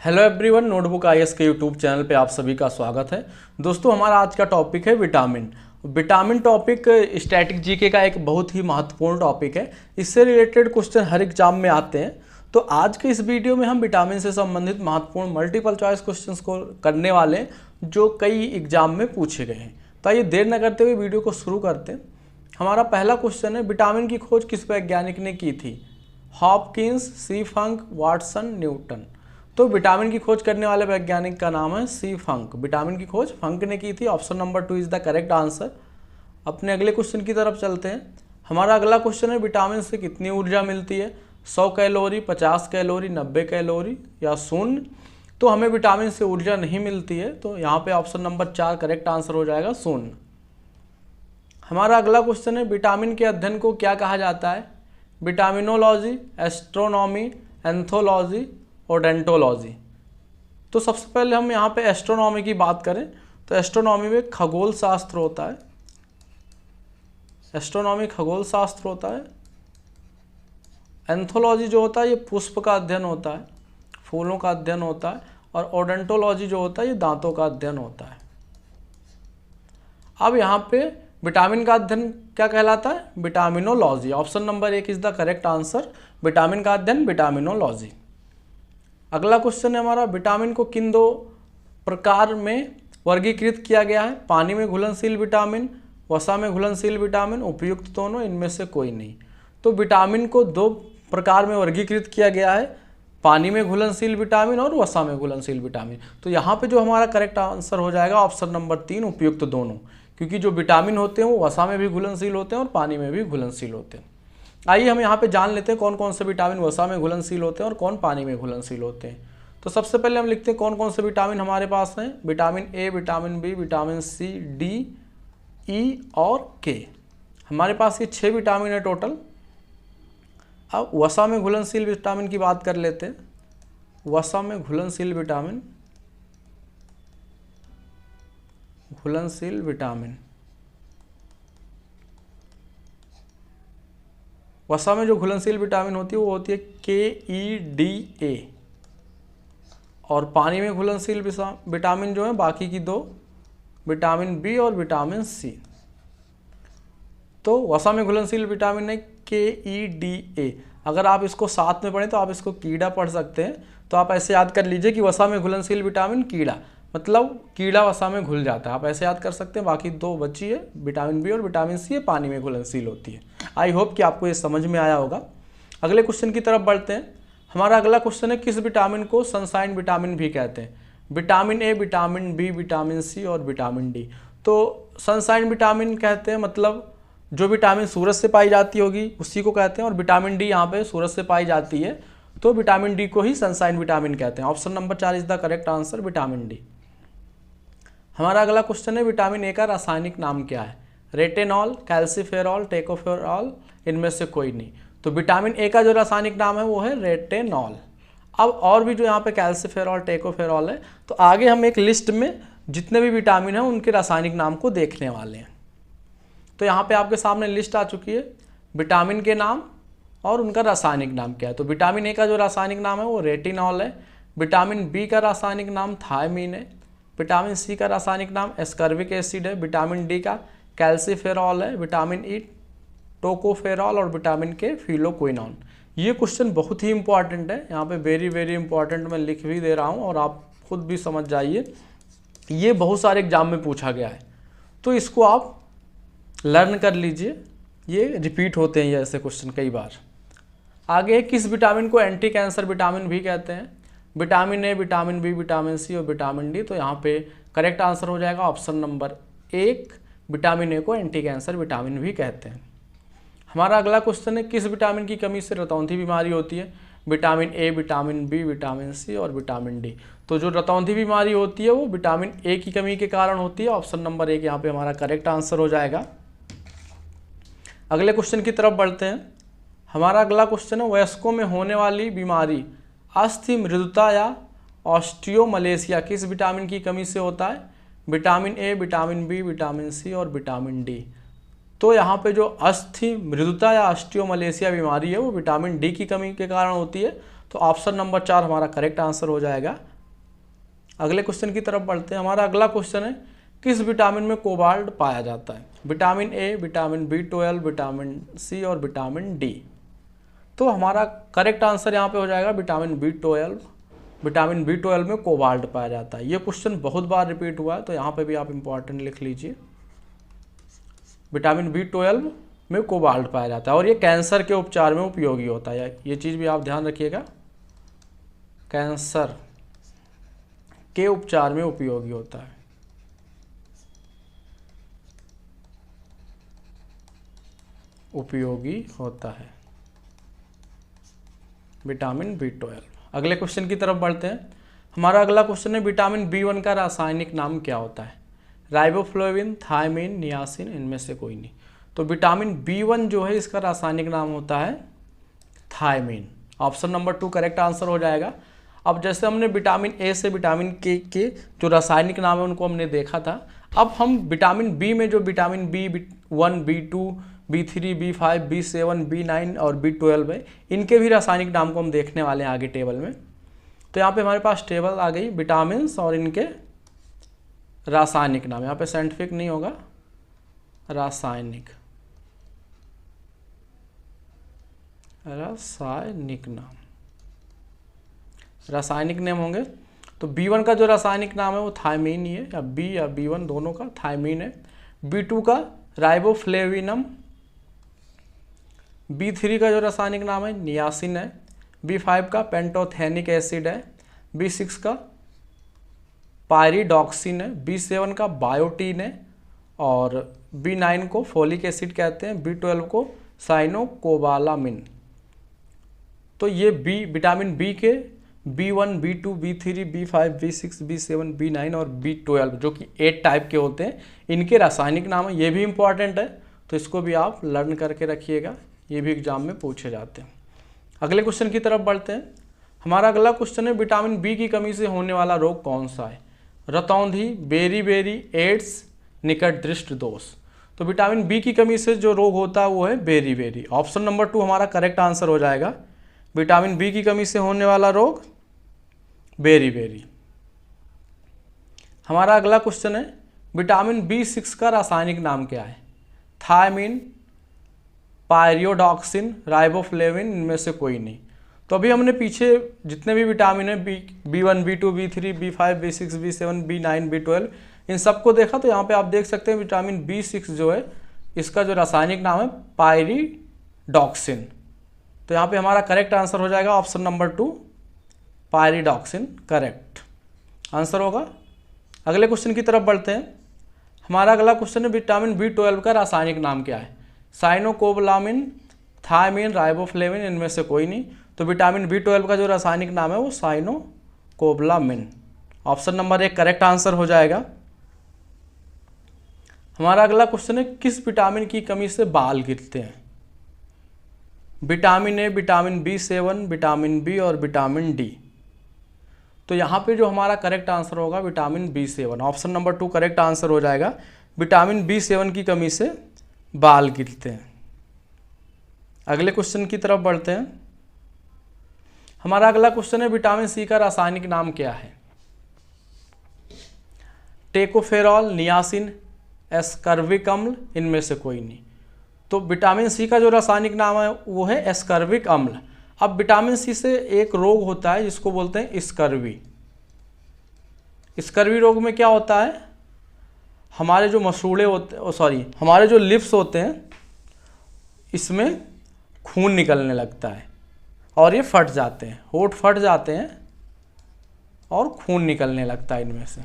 Hello everyone, notebook IAS के YouTube channel पे आप सभी का स्वागत है। दोस्तों, हमारा आज का टॉपिक है vitamin. Vitamin topic static GK का एक बहुत ही महत्वपूर्ण टॉपिक है। इससे रिलेटेड क्वेश्चन हर एग्जाम में आते हैं। तो आज के इस वीडियो में हम विटामिन से संबंधित महत्वपूर्ण मल्टीपल चॉइस क्वेश्चंस को करने वाले हैं जो कई एग्जाम में पूछे गए हैं। तो आइए देर न करते हुए वीडियो को शुरू करते हैं। हमारा पहला क्वेश्चन है, विटामिन की खोज किस वैज्ञानिक ने की थी? हॉपकिंस, सी फंक, वाटसन, न्यूटन। तो विटामिन की खोज करने वाले वैज्ञानिक का नाम है सी फंक। विटामिन की खोज फंक ने की थी। Option number 2 is the correct answer. अपने अगले क्वेश्चन की तरफ चलते हैं। हमारा अगला क्वेश्चन है, विटामिन से कितनी ऊर्जा मिलती है? 100 कैलोरी, 50 कैलोरी, 90 कैलोरी या शून्य। तो हमें विटामिन से ऊर्जा नहीं मिलती है, तो यहाँ पे ऑप्शन नंबर 4 करेक्ट आंसर हो जाएगा, शून्य। हमारा अगला क्वेश्चन है, विटामिन के अध्ययन को क्या कहा जाता है? विटामिनोलॉजी, एस्ट्रोनॉमी, एंथोलॉजी, ओडेंटोलॉजी। तो सबसे पहले हम यहाँ पे एस्ट्रोनॉमी की बात करें तो एस्ट्रोनॉमी में खगोल शास्त्र होता है। एस्ट्रोनॉमी खगोल शास्त्र होता है। एंथोलॉजी जो होता है ये पुष्प का अध्ययन होता है, फूलों का अध्ययन होता है। और ओडेंटोलॉजी जो होता है ये दांतों का अध्ययन होता है। अब यहाँ पे विटामिन का अध्ययन क्या कहलाता है? Vitaminology. Option number 1 is the correct answer. Vitamin का अध्ययन विटामिनोलॉजी। अगला क्वेश्चन है हमारा, विटामिन को किन दो प्रकार में वर्गीकृत किया गया है? पानी में घुलनशील विटामिन, वसा में घुलनशील विटामिन, उपयुक्त दोनों, इनमें से कोई नहीं। तो विटामिन को 2 प्रकार में वर्गीकृत किया गया है, पानी में घुलनशील विटामिन और वसा में घुलनशील विटामिन। तो यहाँ पे जो हमारा करेक्ट आंसर हो जाएगा ऑप्शन नंबर 3, उपयुक्त दोनों। क्योंकि जो विटामिन होते हैं वो वसा में भी घुलनशील होते हैं और पानी में भी घुलनशील होते हैं। आइए हम यहाँ पे जान लेते हैं कौन कौन से विटामिन वसा में घुलनशील होते हैं और कौन पानी में घुलनशील होते हैं। तो सबसे पहले हम लिखते हैं कौन कौन से विटामिन हमारे पास हैं। Vitamin A, vitamin B, vitamin C, D, E और के। हमारे पास ये 6 विटामिन है टोटल। अब वसा में घुलनशील विटामिन की बात कर लेते हैं। वसा में घुलनशील विटामिन, घुलनशील विटामिन वसा में जो घुलनशील विटामिन होती है वो होती है KEDA। और पानी में घुलनशील विटामिन जो है बाकी की 2, विटामिन बी और विटामिन सी। तो वसा में घुलनशील विटामिन है KEDA। अगर आप इसको साथ में पढ़ें तो आप इसको कीड़ा पढ़ सकते हैं। तो आप ऐसे याद कर लीजिए कि वसा में घुलनशील विटामिन कीड़ा, मतलब कीड़ा वसा में घुल जाता है। आप ऐसे याद कर सकते हैं। बाकी 2 बची है, विटामिन बी और विटामिन सी, ये पानी में घुलनशील होती है। आई होप कि आपको ये समझ में आया होगा। अगले क्वेश्चन की तरफ बढ़ते हैं। हमारा अगला क्वेश्चन है, किस विटामिन को सनशाइन विटामिन भी कहते हैं? Vitamin A, vitamin B, vitamin C और विटामिन डी। तो सनशाइन विटामिन कहते हैं, मतलब जो विटामिन सूरज से पाई जाती होगी उसी को कहते हैं। और विटामिन डी यहाँ पे सूरज से पाई जाती है, तो विटामिन डी को ही सनशाइन विटामिन कहते हैं। Option number 4 is the correct answer, vitamin D. हमारा अगला क्वेश्चन है, विटामिन ए का रासायनिक नाम क्या है? रेटेनॉल, कैल्सीफेरॉल, टेकोफेरॉल, इनमें से कोई नहीं। तो विटामिन ए का जो रासायनिक नाम है वो है रेटेनॉल। अब और भी जो यहाँ पे कैल्सीफेरॉल, टेकोफेरॉल है, तो आगे हम एक लिस्ट में जितने भी विटामिन हैं उनके रासायनिक नाम को देखने वाले हैं। तो यहाँ पे आपके सामने लिस्ट आ चुकी है, विटामिन के नाम और उनका रासायनिक नाम क्या है। तो विटामिन ए का जो रासायनिक नाम है वो रेटिनॉल है। विटामिन बी का रासायनिक नाम थायमीन है। विटामिन सी का रासायनिक नाम एस्कर्बिक एसिड है। विटामिन डी का कैल्सीफेरॉल है। विटामिन ई टोकोफेरॉल और विटामिन के फिलोक्विनोन। ये क्वेश्चन बहुत ही इंपॉर्टेंट है, यहाँ पे वेरी वेरी इंपॉर्टेंट मैं लिख भी दे रहा हूँ और आप खुद भी समझ जाइए। ये बहुत सारे एग्जाम में पूछा गया है, तो इसको आप लर्न कर लीजिए। ये रिपीट होते हैं ये ऐसे क्वेश्चन कई बार। आगे, किस विटामिन को एंटी कैंसर विटामिन भी कहते हैं? Vitamin A, vitamin B, vitamin C और विटामिन डी। तो यहाँ पे करेक्ट आंसर हो जाएगा ऑप्शन नंबर 1, विटामिन ए को एंटी कैंसर विटामिन भी कहते हैं। हमारा अगला क्वेश्चन है, किस विटामिन की कमी से रतौंधी बीमारी होती है? Vitamin A, vitamin B, vitamin C और विटामिन डी। तो जो रतौंधी बीमारी होती है वो विटामिन ए की कमी के कारण होती है। ऑप्शन नंबर 1 यहाँ पे हमारा करेक्ट आंसर हो जाएगा। अगले क्वेश्चन की तरफ बढ़ते हैं। हमारा अगला क्वेश्चन है, वयस्कों में होने वाली बीमारी अस्थि मृदुता या ऑस्टियोमलेशिया किस विटामिन की कमी से होता है? Vitamin A, vitamin B, vitamin C और विटामिन डी। तो यहाँ पे जो अस्थि मृदुता या ऑस्टियोमलेशिया बीमारी है वो विटामिन डी की कमी के कारण होती है। तो ऑप्शन नंबर 4 हमारा करेक्ट आंसर हो जाएगा, अगले क्वेश्चन की तरफ बढ़ते हैं। हमारा अगला क्वेश्चन है किस विटामिन में कोबाल्ट पाया जाता है? Vitamin A, vitamin B12, vitamin C और विटामिन डी। तो हमारा करेक्ट आंसर यहाँ पे हो जाएगा विटामिन B12। विटामिन B12 में कोबाल्ट पाया जाता है। ये क्वेश्चन बहुत बार रिपीट हुआ है, तो यहाँ पे भी आप इंपॉर्टेंट लिख लीजिए। विटामिन B12 में कोबाल्ट पाया जाता है और ये कैंसर के उपचार में उपयोगी होता है। ये चीज़ भी आप ध्यान रखिएगा, कैंसर के उपचार में उपयोगी होता है। उपयोगी होता है विटामिन B12। अगले क्वेश्चन की तरफ बढ़ते हैं। हमारा अगला क्वेश्चन है विटामिन B1 का रासायनिक नाम क्या होता है? राइबोफ्लेविन, थायमिन, नियासिन, इनमें से कोई नहीं। तो विटामिन B1 जो है इसका रासायनिक नाम होता है thiamine. Option number 2 correct answer हो जाएगा। अब जैसे हमने विटामिन ए से विटामिन के जो रासायनिक नाम है उनको हमने देखा था, अब हम विटामिन बी में जो vitamin B1, B2, B3, B5, B7, B9 और B12 है, इनके भी रासायनिक नाम को हम देखने वाले हैं आगे टेबल में। तो यहाँ पे हमारे पास टेबल आ गई विटामिन्स और इनके रासायनिक नाम। यहाँ पे साइंटिफिक नहीं होगा, रासायनिक नाम, रासायनिक नेम होंगे। तो B1 का जो रासायनिक नाम है वो थायमीन ही है, या B या B1 दोनों का थायमीन है। B2 का राइबोफ्लेविनम, B3 का जो रासायनिक नाम है नियासिन है, B5 का पेंटोथेनिक एसिड है, B6 का पायरिडॉक्सिन है, B7 का बायोटीन है और B9 को फोलिक एसिड कहते हैं, B12 को साइनोकोबालामिन। तो ये विटामिन बी के B1, B2, B3, B5, B6, B7, B9 और B12 जो कि 8 टाइप के होते हैं, इनके रासायनिक नाम है। ये भी इंपॉर्टेंट है, तो इसको भी आप लर्न करके रखिएगा, ये भी एग्जाम में पूछे जाते हैं। अगले क्वेश्चन की तरफ बढ़ते हैं। हमारा अगला क्वेश्चन है विटामिन बी की कमी से होने वाला रोग कौन सा है? रतौंधी, बेरी, एड्स, निकट दृष्ट दोष। तो विटामिन बी की कमी से जो रोग होता है वो है बेरी। ऑप्शन नंबर 2 हमारा करेक्ट आंसर हो जाएगा। विटामिन बी की कमी से होने वाला रोग बेरी। हमारा अगला क्वेश्चन है विटामिन B6 का रासायनिक नाम क्या है? थायमिन, पायरियोडॉक्सिन, राइबोफ्लेविन, इनमें से कोई नहीं। तो अभी हमने पीछे जितने भी विटामिन है B1, B2, B3, B5, B6, B7, B9, B12 इन सबको देखा। तो यहाँ पे आप देख सकते हैं विटामिन B6 जो है इसका जो रासायनिक नाम है पायरिडॉक्सिन। तो यहाँ पे हमारा करेक्ट आंसर हो जाएगा option number 2 pyridoxine correct answer होगा। अगले क्वेश्चन की तरफ बढ़ते हैं। हमारा अगला क्वेश्चन है विटामिन B12 का रासायनिक नाम क्या है? साइनोकोबालामिन, थायमिन, राइबोफ्लेविन, इनमें से कोई नहीं। तो विटामिन B12 का जो रासायनिक नाम है वो cyanocobalamin. Option number 1 correct answer हो जाएगा। हमारा अगला क्वेश्चन है किस विटामिन की कमी से बाल गिरते हैं? Vitamin A, vitamin B7, vitamin B और विटामिन डी। तो यहाँ पे जो हमारा करेक्ट आंसर होगा vitamin B7। Option number 2 correct answer हो जाएगा। विटामिन B7 की कमी से बाल गिरते हैं। अगले क्वेश्चन की तरफ बढ़ते हैं। हमारा अगला क्वेश्चन है विटामिन सी का रासायनिक नाम क्या है? टेकोफेरॉल, नियासिन, एस्कर्बिक अम्ल, इनमें से कोई नहीं। तो विटामिन सी का जो रासायनिक नाम है वो है एस्कर्बिक अम्ल। अब विटामिन सी से एक रोग होता है जिसको बोलते हैं स्कर्वी। स्कर्वी रोग में क्या होता है, हमारे जो मसूड़े होते हमारे जो लिप्स होते हैं इसमें खून निकलने लगता है और ये फट जाते हैं, होंठ फट जाते हैं और खून निकलने लगता है इनमें से।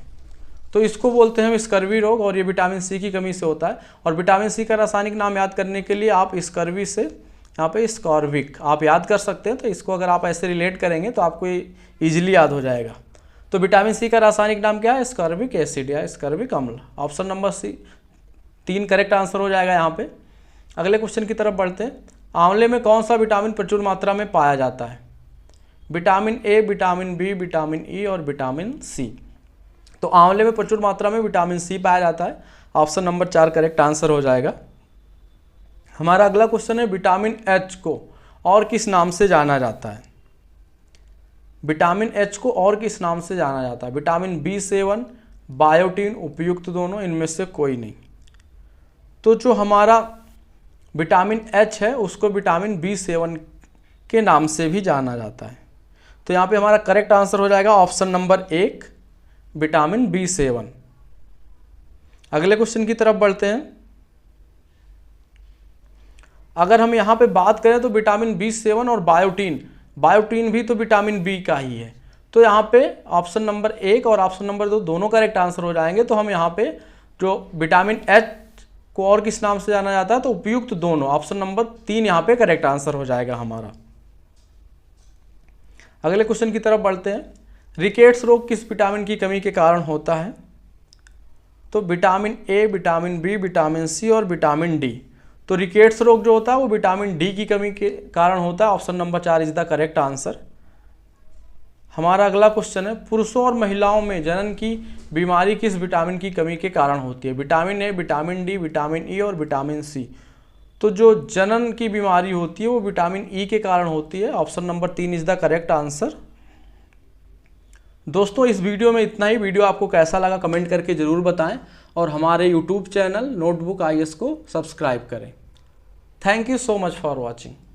तो इसको बोलते हैं हम स्कर्वी रोग और ये विटामिन सी की कमी से होता है। और विटामिन सी का रासायनिक नाम याद करने के लिए आप स्कर्वी से यहाँ पे स्कॉर्विक आप याद कर सकते हैं। तो इसको अगर आप ऐसे रिलेट करेंगे तो आपको ईजिली याद हो जाएगा। तो विटामिन सी का रासायनिक नाम क्या है? स्कर्विक एसिड या स्कर्विक अम्ल। ऑप्शन नंबर 3 करेक्ट आंसर हो जाएगा यहाँ पे। अगले क्वेश्चन की तरफ बढ़ते हैं। आंवले में कौन सा विटामिन प्रचुर मात्रा में पाया जाता है? Vitamin A, vitamin B, vitamin E और विटामिन सी। तो आंवले में प्रचुर मात्रा में विटामिन सी पाया जाता है। ऑप्शन नंबर 4 करेक्ट आंसर हो जाएगा। हमारा अगला क्वेश्चन है विटामिन एच को और किस नाम से जाना जाता है? विटामिन एच को और किस नाम से जाना जाता है? विटामिन B7, बायोटीन, उपयुक्त दोनों, इनमें से कोई नहीं। तो जो हमारा विटामिन एच है उसको विटामिन B7 के नाम से भी जाना जाता है। तो यहाँ पे हमारा करेक्ट आंसर हो जाएगा ऑप्शन नंबर 1, विटामिन B7। अगले क्वेश्चन की तरफ बढ़ते हैं। अगर हम यहाँ पे बात करें तो विटामिन B7 और बायोटीन भी तो विटामिन बी का ही है। तो यहाँ पे ऑप्शन नंबर 1 और ऑप्शन नंबर 2 दोनों करेक्ट आंसर हो जाएंगे। तो हम यहाँ पे जो विटामिन एच को और किस नाम से जाना जाता है, तो उपयुक्त दोनों, ऑप्शन नंबर 3 यहाँ पे करेक्ट आंसर हो जाएगा हमारा। अगले क्वेश्चन की तरफ बढ़ते हैं। रिकेट्स रोग किस विटामिन की कमी के कारण होता है? तो vitamin A, vitamin B, vitamin C और विटामिन डी। तो रिकेट्स रोग जो होता है वो विटामिन डी की कमी के कारण होता है। Option number 4 is the correct answer. हमारा अगला क्वेश्चन है, पुरुषों और महिलाओं में जनन की बीमारी किस विटामिन की कमी के कारण होती है? Vitamin A, vitamin D, vitamin E और विटामिन सी। तो जो जनन की बीमारी होती है वो विटामिन ई के कारण होती है। Option number 3 is the correct answer. दोस्तों इस वीडियो में इतना ही। वीडियो आपको कैसा लगा कमेंट करके ज़रूर बताएं और हमारे यूट्यूब चैनल नोटबुक IAS को सब्सक्राइब करें। Thank you so much for watching.